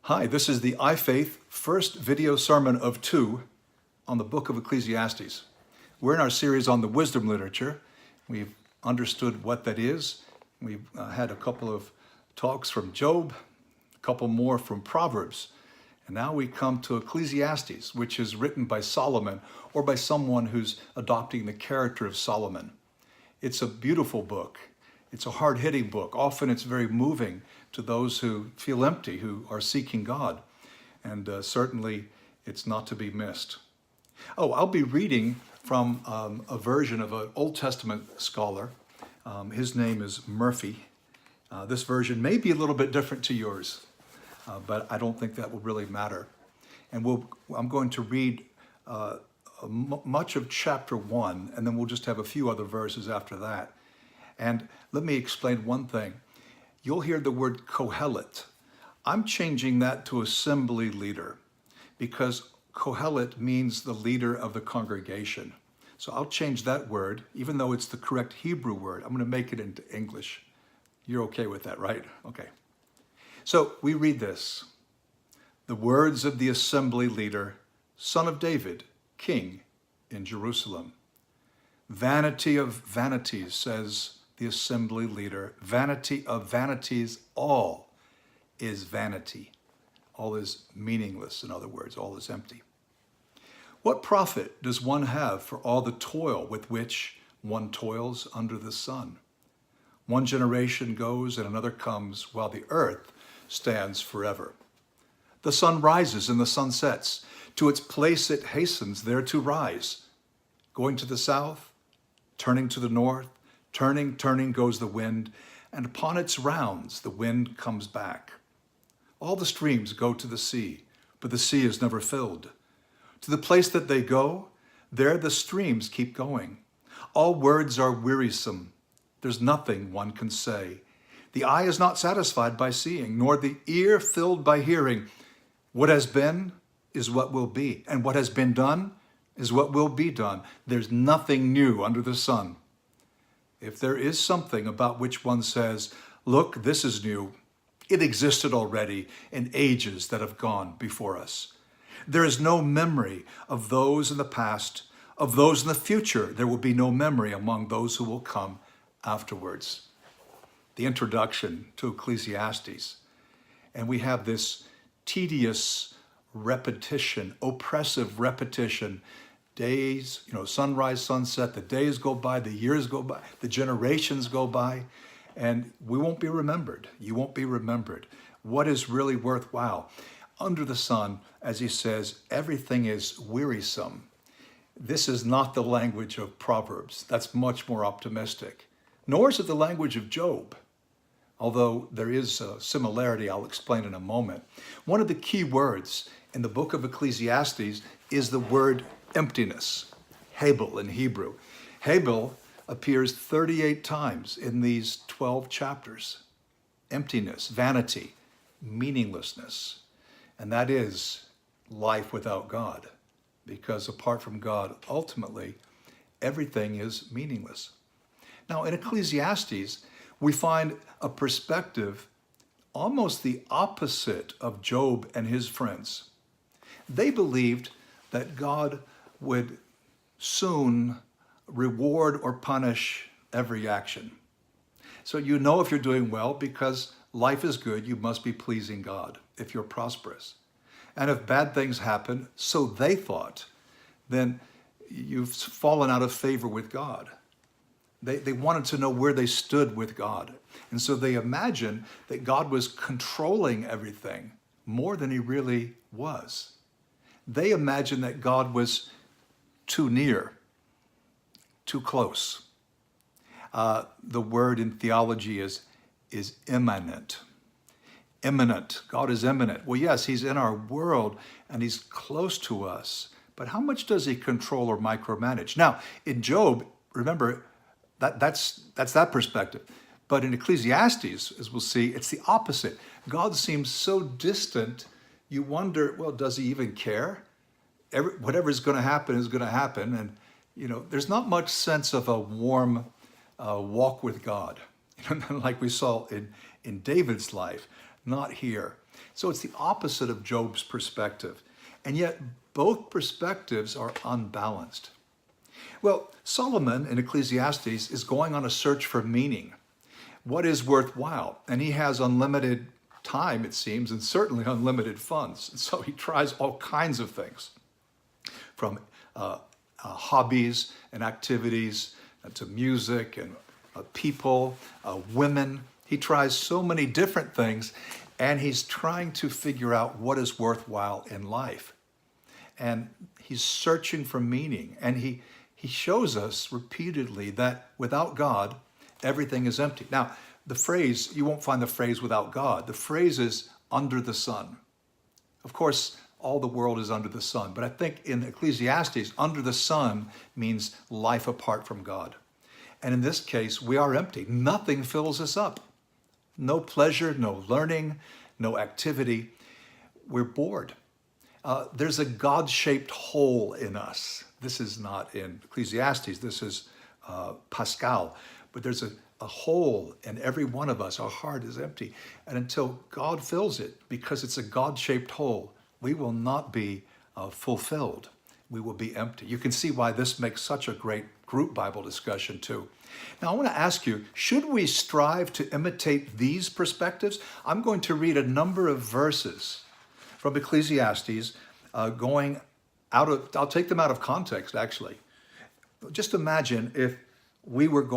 Hi, this is the iFaith first video sermon of two on the book of Ecclesiastes. We're in our series on the wisdom literature. We've understood what that is. We've had a couple of talks from Job, a couple more from Proverbs, and now we come to Ecclesiastes, which is written by Solomon or by someone who's adopting the character of Solomon. It's a beautiful book. It's a hard-hitting book. Often it's very moving to those who feel empty, who are seeking God. And certainly it's not to be missed. I'll be reading from a version of an Old Testament scholar. His name is Murphy. This version may be a little bit different to yours, but I don't think that will really matter. And I'm going to read much of chapter 1, and then we'll just have a few other verses after that. And let me explain one thing. You'll hear the word Kohelet. I'm changing that to assembly leader because Kohelet means the leader of the congregation. So I'll change that word, even though it's the correct Hebrew word. I'm going to make it into English. You're okay with that, right? Okay. So we read this. The words of the assembly leader, son of David, king in Jerusalem. Vanity of vanities, says the assembly leader. Vanity of vanities, all is vanity. All is meaningless, in other words, all is empty. What profit does one have for all the toil with which one toils under the sun? One generation goes and another comes, while the earth stands forever. The sun rises and the sun sets. To its place it hastens there to rise. Going to the south, turning to the north, turning goes the wind, and upon its rounds the wind comes back. All the streams go to the sea, but the sea is never filled. To the place that they go, there the streams keep going. All words are wearisome. There's nothing one can say. The eye is not satisfied by seeing, nor the ear filled by hearing. What has been is what will be, and what has been done is what will be done. There's nothing new under the sun. If there is something about which one says, look, this is new, it existed already in ages that have gone before us. There is no memory of those in the past, of those in the future. There will be no memory among those who will come afterwards. The introduction to Ecclesiastes. And we have this tedious repetition, oppressive repetition. Days, sunrise, sunset, the days go by, the years go by, the generations go by, and we won't be remembered. You won't be remembered. What is really worthwhile? Under the sun, as he says, everything is wearisome. This is not the language of Proverbs. That's much more optimistic. Nor is it the language of Job, although there is a similarity I'll explain in a moment. One of the key words in the book of Ecclesiastes is the word emptiness, Hebel in Hebrew. Hebel appears 38 times in these 12 chapters. Emptiness, vanity, meaninglessness. And that is life without God, because apart from God, ultimately, everything is meaningless. Now, in Ecclesiastes, we find a perspective almost the opposite of Job and his friends. They believed that God would soon reward or punish every action. So you know if you're doing well because life is good, you must be pleasing God if you're prosperous. And if bad things happen, so they thought, then you've fallen out of favor with God. They wanted to know where they stood with God. And so they imagined that God was controlling everything more than he really was. They imagined that God was too near, too close. The word in theology is immanent. Immanent. God is immanent. Well, yes, he's in our world and he's close to us. But how much does he control or micromanage? Now, in Job, remember, that's that perspective. But in Ecclesiastes, as we'll see, it's the opposite. God seems so distant, you wonder, well, does he even care? Whatever is going to happen is going to happen. And, there's not much sense of a warm walk with God. Like we saw in David's life. not here. So it's the opposite of Job's perspective. And yet both perspectives are unbalanced. Well, Solomon in Ecclesiastes is going on a search for meaning. What is worthwhile? And he has unlimited time, it seems, and certainly unlimited funds. And so he tries all kinds of things, from hobbies and activities to music and people, women. He tries so many different things, and he's trying to figure out what is worthwhile in life. And he's searching for meaning. And he shows us repeatedly that without God, everything is empty. Now, the phrase, you won't find the phrase without God. The phrase is under the sun. Of course, all the world is under the sun. But I think in Ecclesiastes, under the sun means life apart from God. And in this case, we are empty. Nothing fills us up. No pleasure, no learning, no activity. We're bored. There's a God-shaped hole in us. This is not in Ecclesiastes. This is Pascal. But there's a hole in every one of us. Our heart is empty. And until God fills it, because it's a God-shaped hole, we will not be fulfilled. We will be empty. You can see why this makes such a great group Bible discussion too. Now I want to ask you, should we strive to imitate these perspectives? I'm going to read a number of verses from Ecclesiastes going out of, I'll take them out of context actually. Just imagine if we were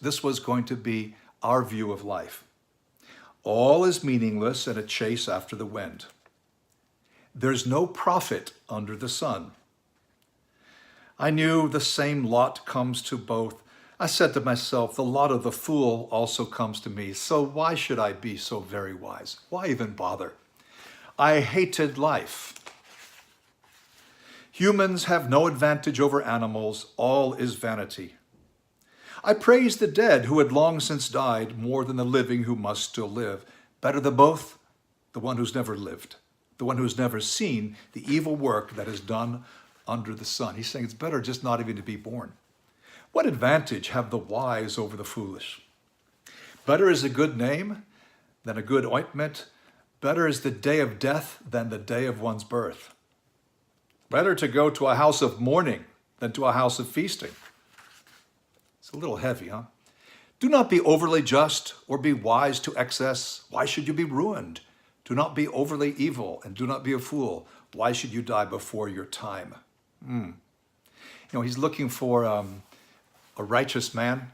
this was going to be our view of life. All is meaningless and a chase after the wind. There's no profit under the sun. I knew the same lot comes to both. I said to myself, the lot of the fool also comes to me. So why should I be so very wise? Why even bother? I hated life. Humans have no advantage over animals. All is vanity. I praised the dead who had long since died more than the living who must still live. Better than both, the one who's never lived, the one who's never seen the evil work that is done under the sun. He's saying it's better just not even to be born. What advantage have the wise over the foolish? Better is a good name than a good ointment. Better is the day of death than the day of one's birth. Better to go to a house of mourning than to a house of feasting. It's a little heavy, huh? Do not be overly just or be wise to excess. Why should you be ruined? Do not be overly evil and do not be a fool. Why should you die before your time? You know, he's looking for a righteous man.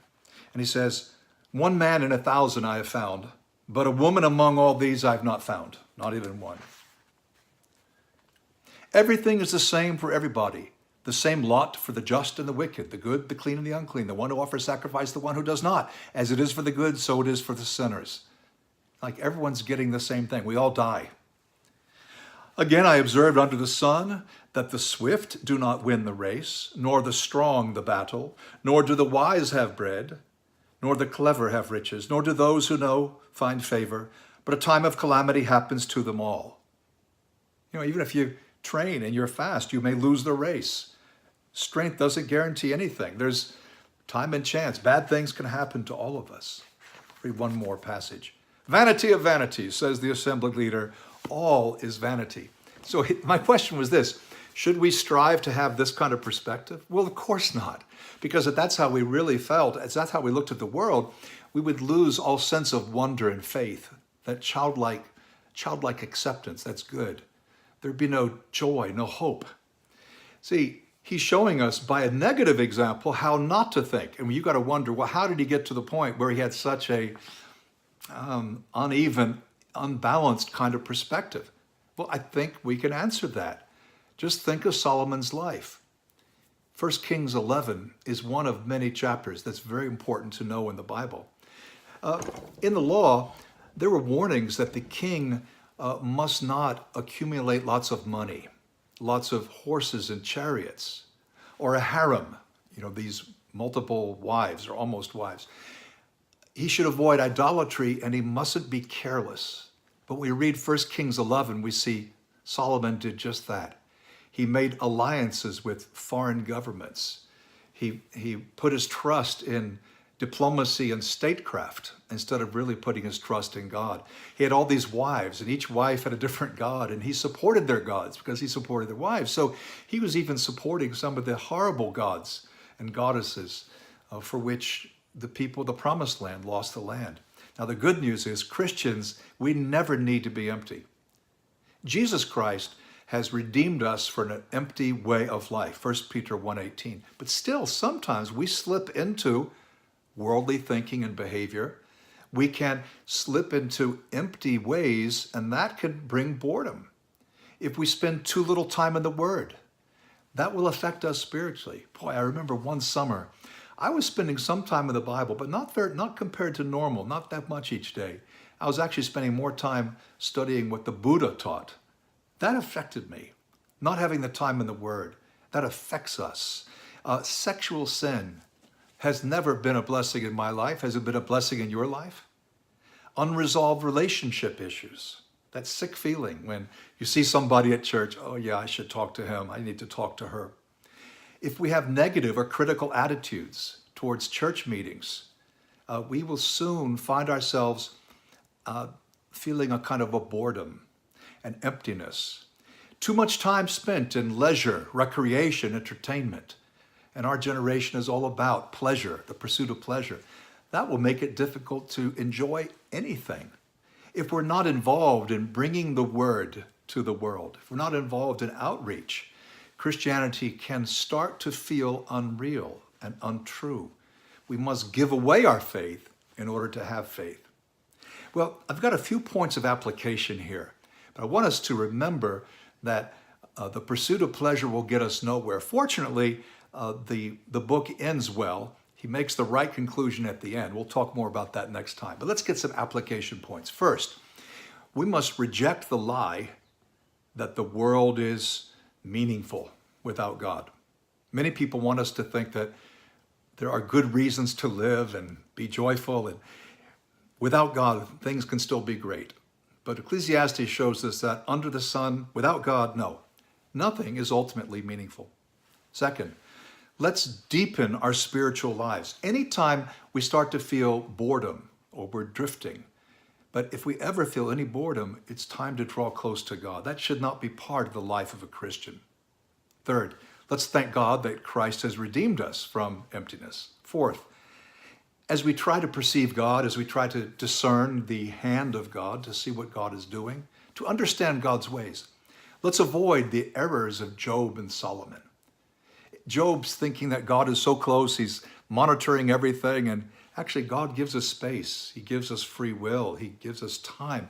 And he says, 1 man in 1,000 I have found, but a woman among all these I've not found, not even one. Everything is the same for everybody. The same lot for the just and the wicked, the good, the clean, and the unclean, the one who offers sacrifice, the one who does not. As it is for the good, so it is for the sinners. Like everyone's getting the same thing. We all die. Again, I observed under the sun that the swift do not win the race, nor the strong the battle, nor do the wise have bread, nor the clever have riches, nor do those who know find favor, but a time of calamity happens to them all. You know, even if you train and you're fast, you may lose the race. Strength doesn't guarantee anything. There's time and chance. Bad things can happen to all of us. Read one more passage. Vanity of vanities, says the assembly leader. All is vanity. So my question was this: should we strive to have this kind of perspective? Well, of course not. Because if that's how we really felt, if that's how we looked at the world, we would lose all sense of wonder and faith, that childlike acceptance. That's good. There'd be no joy, no hope. See, he's showing us by a negative example how not to think. And you got to wonder, well, how did he get to the point where he had such a uneven, unbalanced kind of perspective? Well, I think we can answer that. Just think of Solomon's life. 1 Kings 11 is one of many chapters that's very important to know in the Bible. In the law, there were warnings that the king must not accumulate lots of money, lots of horses and chariots, or a harem, you know, these multiple wives or almost wives. He should avoid idolatry and he mustn't be careless. But when we read 1 Kings 11, we see Solomon did just that. He made alliances with foreign governments. He put his trust in diplomacy and statecraft instead of really putting his trust in God. He had all these wives, and each wife had a different god, and he supported their gods because he supported their wives. So he was even supporting some of the horrible gods and goddesses for which the people of the promised land lost the land. Now the good news is, Christians, we never need to be empty. Jesus Christ has redeemed us from an empty way of life, 1 Peter 1:18. But still, sometimes we slip into worldly thinking and behavior. We can slip into empty ways, and that can bring boredom. If we spend too little time in the Word, that will affect us spiritually. Boy, I remember one summer, I was spending some time in the Bible, but not compared to normal, not that much each day. I was actually spending more time studying what the Buddha taught. That affected me. Not having the time in the Word, that affects us. Sexual sin has never been a blessing in my life. Has it been a blessing in your life? Unresolved relationship issues. That sick feeling when you see somebody at church, oh yeah, I should talk to him, I need to talk to her. If we have negative or critical attitudes towards church meetings, we will soon find ourselves feeling a kind of a boredom and emptiness. Too much time spent in leisure, recreation, entertainment. And our generation is all about pleasure, the pursuit of pleasure. That will make it difficult to enjoy anything. If we're not involved in bringing the Word to the world, if we're not involved in outreach, Christianity can start to feel unreal and untrue. We must give away our faith in order to have faith. Well, I've got a few points of application here, but I want us to remember that the pursuit of pleasure will get us nowhere. Fortunately, the book ends well. He makes the right conclusion at the end. We'll talk more about that next time. But let's get some application points. First, we must reject the lie that the world is meaningful without God. Many people want us to think that there are good reasons to live and be joyful, and without God, things can still be great. But Ecclesiastes shows us that under the sun, without God, no, nothing is ultimately meaningful. Second, let's deepen our spiritual lives. Anytime we start to feel boredom or we're drifting, but if we ever feel any boredom, it's time to draw close to God. That should not be part of the life of a Christian. Third, let's thank God that Christ has redeemed us from emptiness. Fourth, as we try to perceive God, as we try to discern the hand of God, to see what God is doing, to understand God's ways, let's avoid the errors of Job and Solomon. Job's thinking that God is so close, he's monitoring everything, and actually God gives us space. He gives us free will. He gives us time.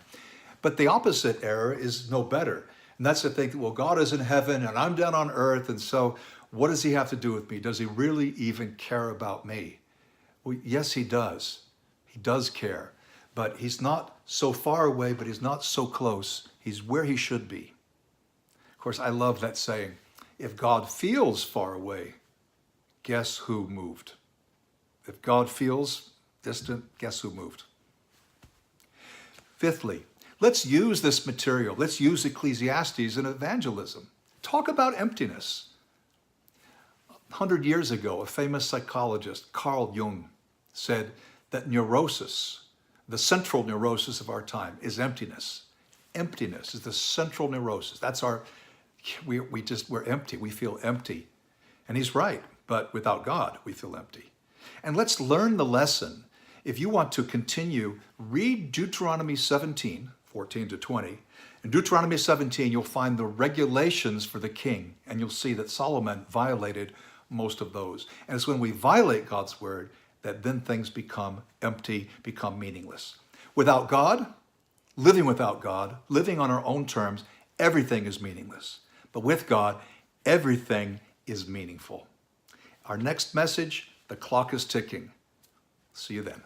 But the opposite error is no better. And that's to think, well, God is in heaven and I'm down on earth, and so what does he have to do with me? Does he really even care about me? Well, yes, he does. He does care. But he's not so far away, but he's not so close. He's where he should be. Of course, I love that saying, if God feels far away, guess who moved? If God feels distant, guess who moved? Fifthly, let's use this material. Let's use Ecclesiastes in evangelism. Talk about emptiness. 100 years ago, a famous psychologist, Carl Jung, said that neurosis, the central neurosis of our time, is emptiness. Emptiness is the central neurosis. That's we're empty. We feel empty. And he's right, but without God, we feel empty. And let's learn the lesson. If you want to continue, read Deuteronomy 17, 14 to 20. In Deuteronomy 17, you'll find the regulations for the king, and you'll see that Solomon violated most of those. And it's when we violate God's word that then things become empty, become meaningless. Without God, living on our own terms, everything is meaningless. But with God, everything is meaningful. Our next message, the clock is ticking. See you then.